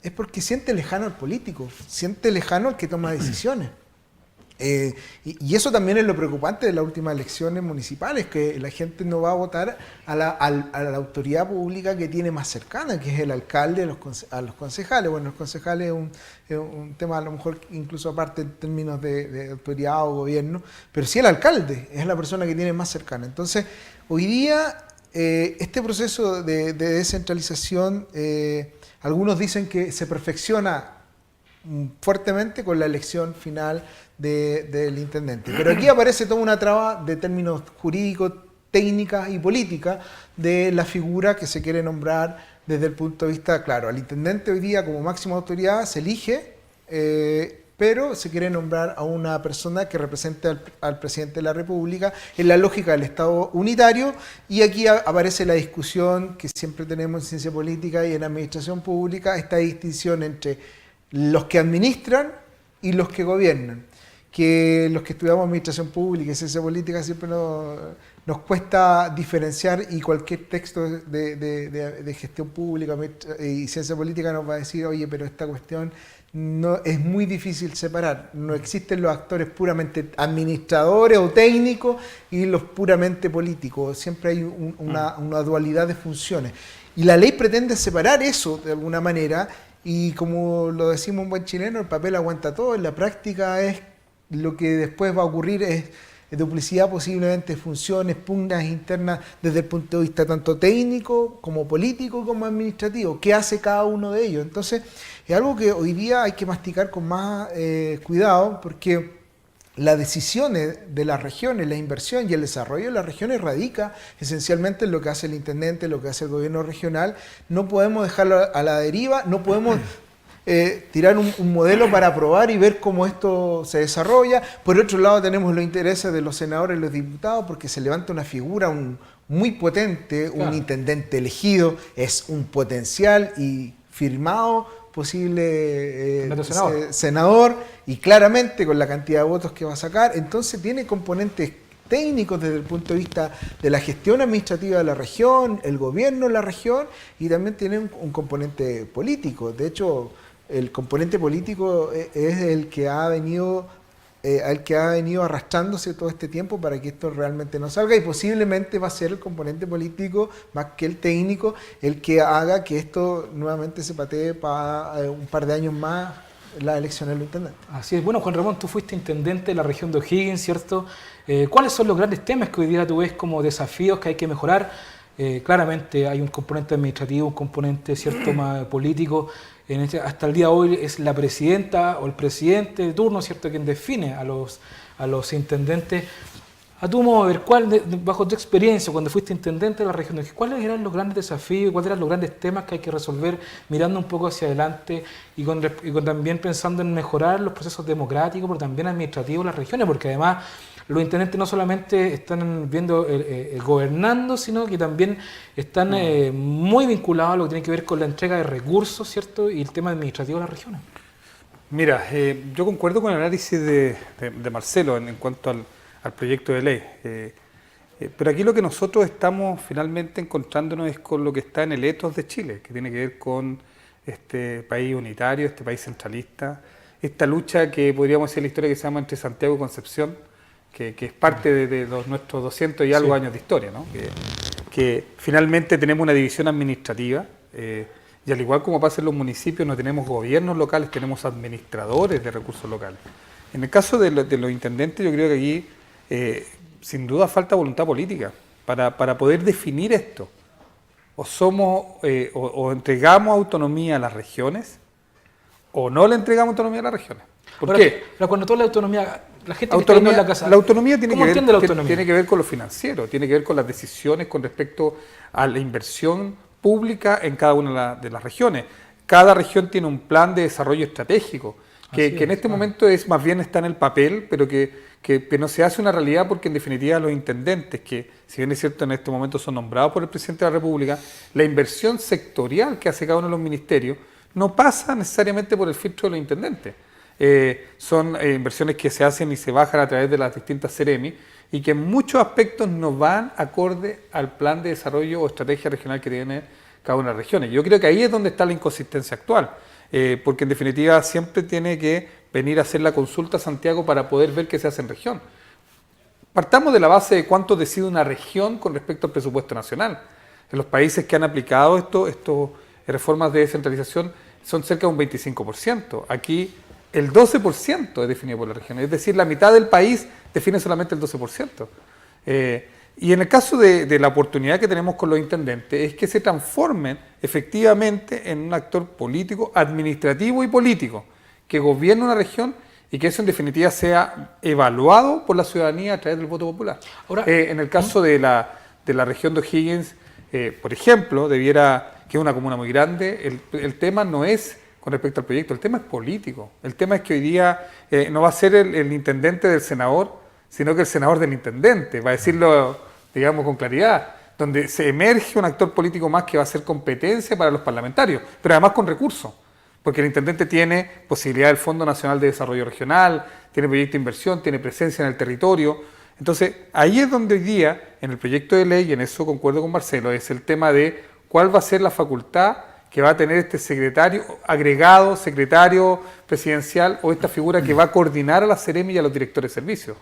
es porque siente lejano al político, siente lejano al que toma decisiones. Y eso también es lo preocupante de las últimas elecciones municipales, que la gente no va a votar a la autoridad pública que tiene más cercana, que es el alcalde, a los concejales. Bueno, los concejales es un tema a lo mejor incluso aparte en términos de autoridad o gobierno, pero sí el alcalde es la persona que tiene más cercana. Entonces, hoy día este proceso de descentralización, algunos dicen que se perfecciona fuertemente con la elección final del intendente. Pero aquí aparece toda una traba de términos jurídicos, técnicas y políticas de la figura que se quiere nombrar desde el punto de vista, claro, al intendente hoy día como máxima autoridad se elige, pero se quiere nombrar a una persona que represente al presidente de la República en la lógica del Estado unitario, y aquí aparece la discusión que siempre tenemos en ciencia política y en administración pública, esta distinción entre los que administran y los que gobiernan, que los que estudiamos administración pública y ciencia política siempre nos cuesta diferenciar, y cualquier texto de gestión pública y ciencia política nos va a decir, oye, pero esta cuestión no, es muy difícil separar. No existen los actores puramente administradores o técnicos y los puramente políticos. Siempre hay una dualidad de funciones. Y la ley pretende separar eso de alguna manera y, como lo decimos en buen chileno, el papel aguanta todo. En la práctica es lo que después va a ocurrir es duplicidad posiblemente de funciones, pugnas internas desde el punto de vista tanto técnico como político como administrativo. ¿Qué hace cada uno de ellos? Entonces, es algo que hoy día hay que masticar con más cuidado, porque las decisiones de las regiones, la inversión y el desarrollo de las regiones radica esencialmente en lo que hace el intendente, lo que hace el gobierno regional. No podemos dejarlo a la deriva, no podemos tirar un modelo para probar y ver cómo esto se desarrolla. Por otro lado, tenemos los intereses de los senadores y los diputados, porque se levanta una figura muy potente, Claro. un intendente elegido, es un potencial y firmado posible senador, y claramente con la cantidad de votos que va a sacar, entonces tiene componentes técnicos desde el punto de vista de la gestión administrativa de la región, el gobierno de la región, y también tiene un componente político. De hecho, el componente político es el que ha venido arrastrándose todo este tiempo para que esto realmente no salga, y posiblemente va a ser el componente político más que el técnico el que haga que esto nuevamente se patee para un par de años más las elecciones del intendente. Así es. Bueno, Juan Ramón, tú fuiste intendente de la región de O'Higgins, ¿cierto? ¿Cuáles son los grandes temas que hoy día tú ves como desafíos que hay que mejorar? Claramente hay un componente administrativo, un componente, ¿cierto?, más político. Hasta el día de hoy es la presidenta o el presidente de turno, ¿cierto?, quien define a los intendentes. A tu modo de ver, bajo tu experiencia, cuando fuiste intendente de la región de O'Higgins, ¿cuáles eran los grandes desafíos y cuáles eran los grandes temas que hay que resolver mirando un poco hacia adelante y también pensando en mejorar los procesos democráticos, pero también administrativos de las regiones? Porque además los intendentes no solamente están viendo gobernando, sino que también están muy vinculados a lo que tiene que ver con la entrega de recursos, ¿cierto?, y el tema administrativo de las regiones. Mira, yo concuerdo con el análisis de Marcelo en cuanto al proyecto de ley. Pero aquí lo que nosotros estamos finalmente encontrándonos es con lo que está en el ethos de Chile, que tiene que ver con este país unitario, este país centralista, esta lucha que podríamos decir la historia que se llama entre Santiago y Concepción, que es parte de nuestros 200 y algo años de historia, ¿no? Que finalmente tenemos una división administrativa, y al igual como pasa en los municipios, no tenemos gobiernos locales, tenemos administradores de recursos locales. En el caso de los intendentes, yo creo que aquí sin duda falta voluntad política para poder definir esto. O entregamos autonomía a las regiones, o no le entregamos autonomía a las regiones. ¿Por qué? Pero cuando tú hablas de autonomía, la gente que está viendo en la casa, la autonomía tiene ¿cómo entiende la autonomía? tiene que ver con lo financiero, tiene que ver con las decisiones con respecto a la inversión pública en cada una de las regiones. Cada región tiene un plan de desarrollo estratégico, que en este momento más bien está en el papel, pero que no se hace una realidad, porque en definitiva los intendentes, que si bien es cierto en este momento son nombrados por el presidente de la República, la inversión sectorial que hace cada uno de los ministerios no pasa necesariamente por el filtro de los intendentes. Son inversiones que se hacen y se bajan a través de las distintas CEREMI, y que en muchos aspectos no van acorde al plan de desarrollo o estrategia regional que tiene cada una de las regiones. Yo creo que ahí es donde está la inconsistencia actual, porque en definitiva siempre tiene que venir a hacer la consulta a Santiago para poder ver qué se hace en región. Partamos de la base de cuánto decide una región con respecto al presupuesto nacional. En los países que han aplicado estas reformas de descentralización son cerca de un 25%. Aquí el 12% es definido por la región, es decir, la mitad del país define solamente el 12%. Y en el caso de la oportunidad que tenemos con los intendentes es que se transformen efectivamente en un actor político, administrativo y político, que gobierne una región y que eso en definitiva sea evaluado por la ciudadanía a través del voto popular. Ahora, en el caso de la región de O'Higgins, por ejemplo, que es una comuna muy grande, el tema no es con respecto al proyecto, el tema es político. El tema es que hoy día no va a ser el intendente del senador, sino que el senador del intendente, va a decirlo, digamos, con claridad, donde se emerge un actor político más que va a ser competencia para los parlamentarios, pero además con recursos, porque el intendente tiene posibilidad del Fondo Nacional de Desarrollo Regional, tiene proyecto de inversión, tiene presencia en el territorio. Entonces, ahí es donde hoy día, en el proyecto de ley, y en eso concuerdo con Marcelo, es el tema de cuál va a ser la facultad que va a tener este secretario agregado, secretario presidencial, o esta figura que va a coordinar a la Seremi y a los directores de servicios.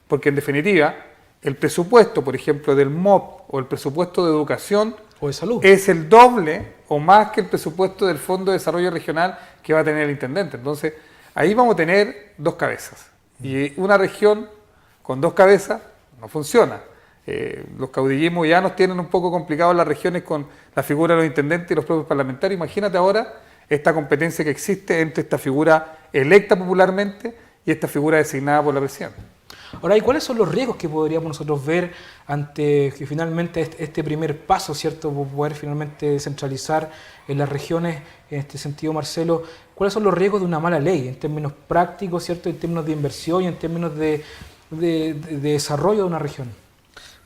Porque en definitiva, el presupuesto, por ejemplo, del MOP o el presupuesto de educación O de salud. es el doble o más que el presupuesto del Fondo de Desarrollo Regional que va a tener el intendente. Entonces, ahí vamos a tener dos cabezas. Y una región con dos cabezas no funciona. Los caudillismos ya nos tienen un poco complicados las regiones con la figura de los intendentes y los propios parlamentarios. Imagínate ahora esta competencia que existe entre esta figura electa popularmente y esta figura designada por la presidenta. Ahora, ¿y cuáles son los riesgos que podríamos nosotros ver ante que finalmente este primer paso, ¿cierto?, por poder finalmente descentralizar en las regiones, en este sentido, Marcelo? ¿Cuáles son los riesgos de una mala ley en términos prácticos, ¿cierto?, en términos de inversión y en términos de desarrollo de una región?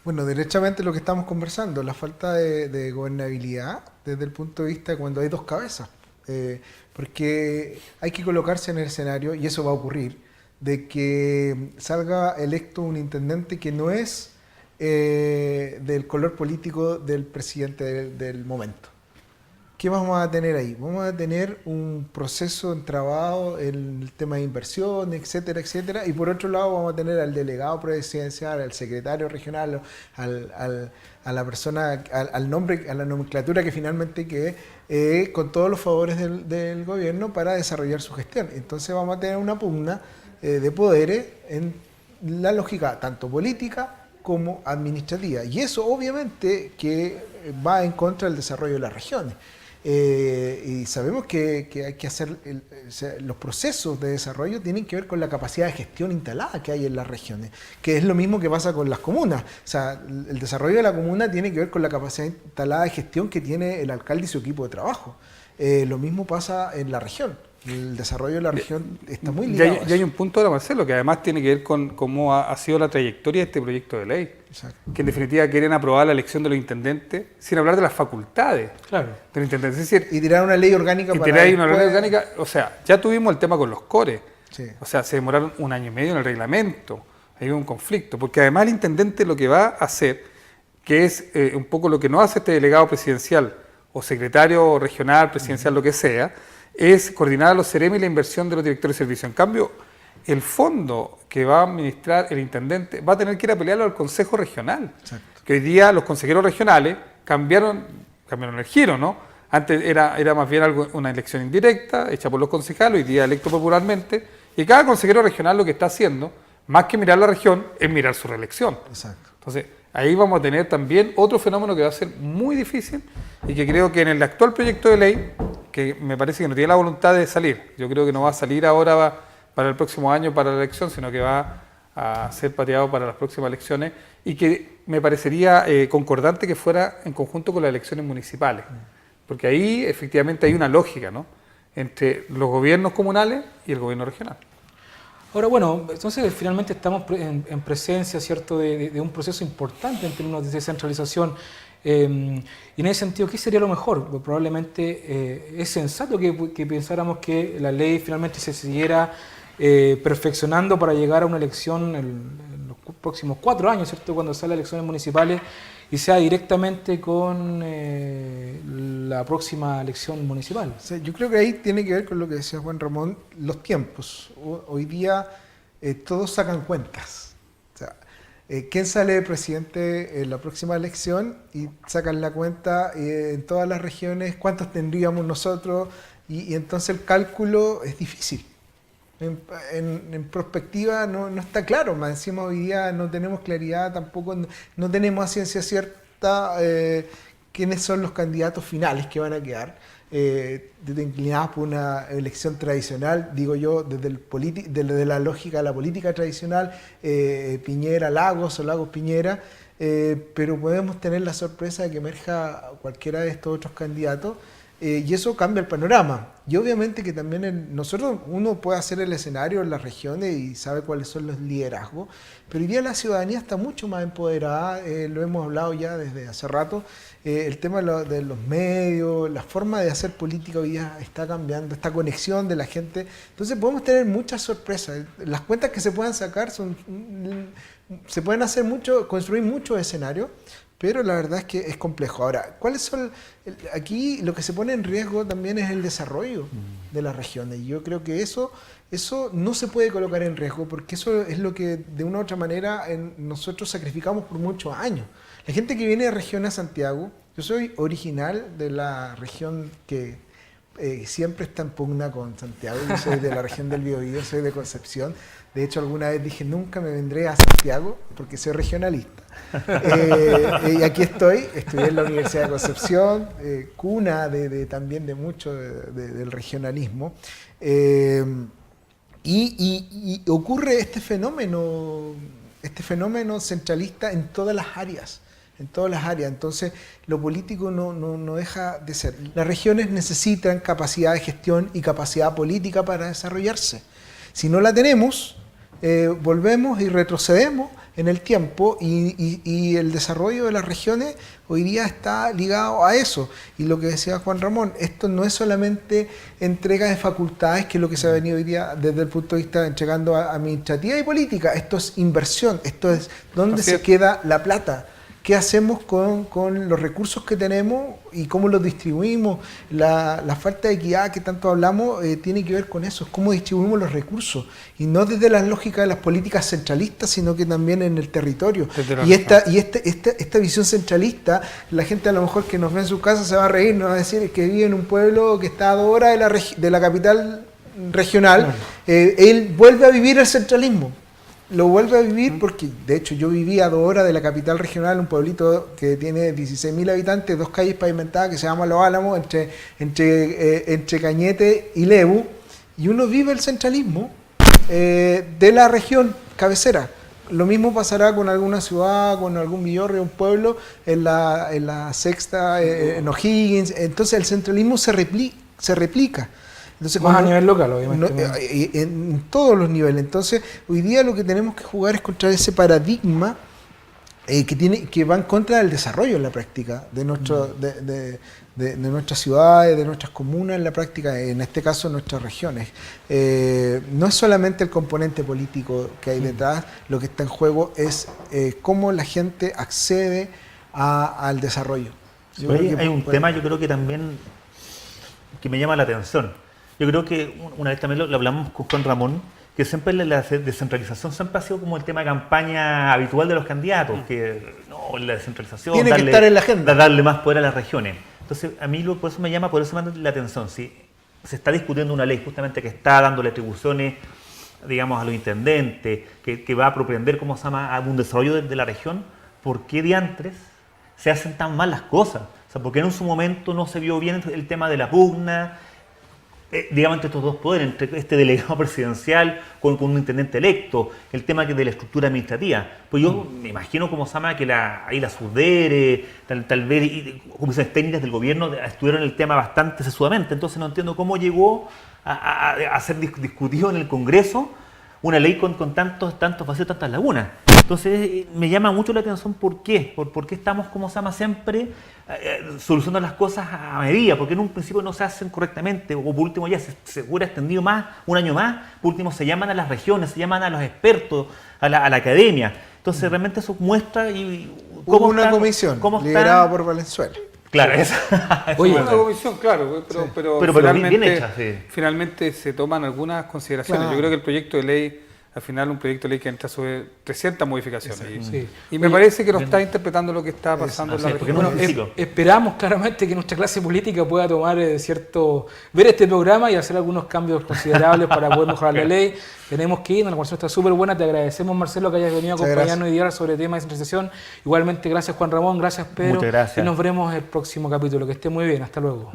Bueno, derechamente lo que estamos conversando, la falta de gobernabilidad desde el punto de vista de cuando hay dos cabezas. Porque hay que colocarse en el escenario, y eso va a ocurrir, de que salga electo un intendente que no es del color político del presidente del momento. ¿Qué vamos a tener ahí? Vamos a tener un proceso entrabado en el tema de inversión, etcétera, etcétera, y por otro lado vamos a tener al delegado presidencial, al secretario regional, a la persona, al nombre, a la nomenclatura que finalmente quede, con todos los favores del gobierno para desarrollar su gestión. Entonces vamos a tener una pugna de poderes en la lógica tanto política como administrativa. Y eso obviamente que va en contra del desarrollo de las regiones. Y sabemos que hay que hacer, los procesos de desarrollo tienen que ver con la capacidad de gestión instalada que hay en las regiones, que es lo mismo que pasa con las comunas. O sea, el desarrollo de la comuna tiene que ver con la capacidad instalada de gestión que tiene el alcalde y su equipo de trabajo. Lo mismo pasa en la región. El desarrollo de la región está muy ligado. Y hay un punto ahora, Marcelo, que además tiene que ver con cómo ha sido la trayectoria de este proyecto de ley. Exacto. Que en definitiva quieren aprobar la elección de los intendentes sin hablar de las facultades Claro. del intendente. Es decir, Y tirar una ley orgánica y para tirar ahí una ley después- orgánica. O sea, ya tuvimos el tema con los cores. Sí. O sea, se demoraron 1 año y medio en el reglamento. Hay un conflicto. Porque además el intendente lo que va a hacer, que es un poco lo que no hace este delegado presidencial o secretario regional, presidencial, lo que sea, es coordinar a los Seremi y la inversión de los directores de servicio. En cambio, el fondo que va a administrar el intendente va a tener que ir a pelearlo al Consejo Regional. Exacto. Que hoy día los consejeros regionales cambiaron el giro, ¿no? Antes era más bien una elección indirecta, hecha por los concejales, hoy día electo popularmente, y cada consejero regional lo que está haciendo, más que mirar la región, es mirar su reelección. Exacto. Entonces, ahí vamos a tener también otro fenómeno que va a ser muy difícil y que creo que en el actual proyecto de ley, que me parece que no tiene la voluntad de salir, yo creo que no va a salir ahora para el próximo año para la elección, sino que va a ser pateado para las próximas elecciones y que me parecería concordante que fuera en conjunto con las elecciones municipales, porque ahí efectivamente hay una lógica, ¿no?, entre los gobiernos comunales y el gobierno regional. Ahora, bueno, entonces finalmente estamos en presencia, ¿cierto?, de un proceso importante en términos de descentralización. Y en ese sentido, ¿qué sería lo mejor? Pues probablemente es sensato que pensáramos que la ley finalmente se siguiera perfeccionando para llegar a una elección en los próximos 4 años, ¿cierto?, cuando sean las elecciones municipales y sea directamente con la próxima elección municipal. O sea, yo creo que ahí tiene que ver con lo que decía Juan Ramón, los tiempos. Hoy día todos sacan cuentas. O sea, ¿quién sale de presidente en la próxima elección? Y sacan la cuenta en todas las regiones, cuántos tendríamos nosotros, y entonces el cálculo es difícil. En perspectiva no está claro, más encima hoy día no tenemos claridad tampoco, no tenemos a ciencia cierta quiénes son los candidatos finales que van a quedar, desde inclinados por una elección tradicional, digo yo, desde la lógica de la política tradicional, Piñera Lagos o Lagos Piñera, pero podemos tener la sorpresa de que emerja cualquiera de estos otros candidatos. Y eso cambia el panorama. Y obviamente que también uno puede hacer el escenario en las regiones y sabe cuáles son los liderazgos, pero hoy día la ciudadanía está mucho más empoderada, lo hemos hablado ya desde hace rato, el tema de los medios, la forma de hacer política hoy día está cambiando, esta conexión de la gente, entonces podemos tener muchas sorpresas. Las cuentas que se puedan sacar se pueden hacer construir muchos escenarios, pero la verdad es que es complejo. Ahora, ¿cuáles son? Aquí lo que se pone en riesgo también es el desarrollo de las regiones. Y yo creo que eso no se puede colocar en riesgo porque eso es lo que de una u otra manera nosotros sacrificamos por muchos años. La gente que viene de región a Santiago, yo soy original de la región que siempre está en pugna con Santiago. Yo soy de la región del Biobío, soy de Concepción. De hecho, alguna vez dije, nunca me vendré a Santiago porque soy regionalista. Y aquí estudié en la Universidad de Concepción, cuna también de mucho del regionalismo. Y ocurre este fenómeno centralista en todas las áreas. Entonces, lo político no deja de ser. Las regiones necesitan capacidad de gestión y capacidad política para desarrollarse. Si no la tenemos, volvemos y retrocedemos en el tiempo y el desarrollo de las regiones hoy día está ligado a eso. Y lo que decía Juan Ramón, esto no es solamente entrega de facultades, que es lo que se ha venido hoy día desde el punto de vista entregando administrativa y política. Esto es inversión, esto es dónde se queda la plata. ¿Qué hacemos con los recursos que tenemos y cómo los distribuimos? La falta de equidad que tanto hablamos tiene que ver con eso, cómo distribuimos los recursos. Y no desde la lógica de las políticas centralistas, sino que también en el territorio. Y esta visión centralista, la gente a lo mejor que nos ve en su casa se va a reír, nos va a decir que vive en un pueblo que está a 2 horas de la capital regional. Él vuelve a vivir el centralismo. Lo vuelve a vivir porque, de hecho, yo vivía a 2 horas de la capital regional, un pueblito que tiene 16.000 habitantes, 2 calles pavimentadas que se llama Los Álamos, entre Cañete y Lebu, y uno vive el centralismo de la región cabecera. Lo mismo pasará con alguna ciudad, con algún villorrio, un pueblo, en la sexta, en O'Higgins. Entonces el centralismo se replica. Entonces, más a nivel local, obviamente. En todos los niveles. Entonces, hoy día lo que tenemos que jugar es contra ese paradigma que va en contra del desarrollo en la práctica de nuestras ciudades, de nuestras comunas en la práctica, en este caso nuestras regiones. No es solamente el componente político que hay detrás, lo que está en juego es cómo la gente accede al desarrollo. Hay un tema, yo creo que también que me llama la atención. Yo creo que una vez también lo hablamos con Juan Ramón, que siempre la descentralización siempre ha sido como el tema de campaña habitual de los candidatos, que no, la descentralización, tiene que estar en la agenda, darle más poder a las regiones. Entonces, a mí por eso me llama la atención. Si se está discutiendo una ley justamente que está dándole atribuciones, digamos, a los intendentes, que va a propender, ¿cómo se llama?, a un desarrollo de la región, ¿por qué diantres se hacen tan mal las cosas? O sea, ¿por qué en su momento no se vio bien el tema de la pugna? Digamos, entre estos dos poderes, entre este delegado presidencial con un intendente electo, el tema de la estructura administrativa. Pues yo me imagino, como se llama, que ahí la SUDERE, tal vez y comisiones técnicas del gobierno estuvieron en el tema bastante sesudamente. Entonces no entiendo cómo llegó a ser discutido en el Congreso una ley con tantos vacíos, tantas lagunas. Entonces me llama mucho la atención por qué estamos, como se llama, siempre solucionando las cosas a medida, porque en un principio no se hacen correctamente, o por último ya se hubiera extendido un año más, por último se llaman a las regiones, se llaman a los expertos, a la academia. Entonces realmente eso muestra cómo una comisión liderada por Valenzuela. Claro, Oye, una comisión, claro, pero bien hecha, sí. Finalmente se toman algunas consideraciones. Claro. Yo creo que el proyecto de ley, al final, un proyecto de ley que entra sobre 300 modificaciones. Sí. Y me parece que no está interpretando lo que está pasando en la región. Bueno, esperamos claramente que nuestra clase política pueda tomar ver este programa y hacer algunos cambios considerables para poder mejorar la ley. Tenemos que ir, la conversación está súper buena. Te agradecemos, Marcelo, que hayas venido a acompañarnos y dialogar sobre el tema de descentralización. Igualmente, gracias, Juan Ramón, gracias, Pedro. Muchas gracias. Y nos veremos el próximo capítulo. Que esté muy bien. Hasta luego.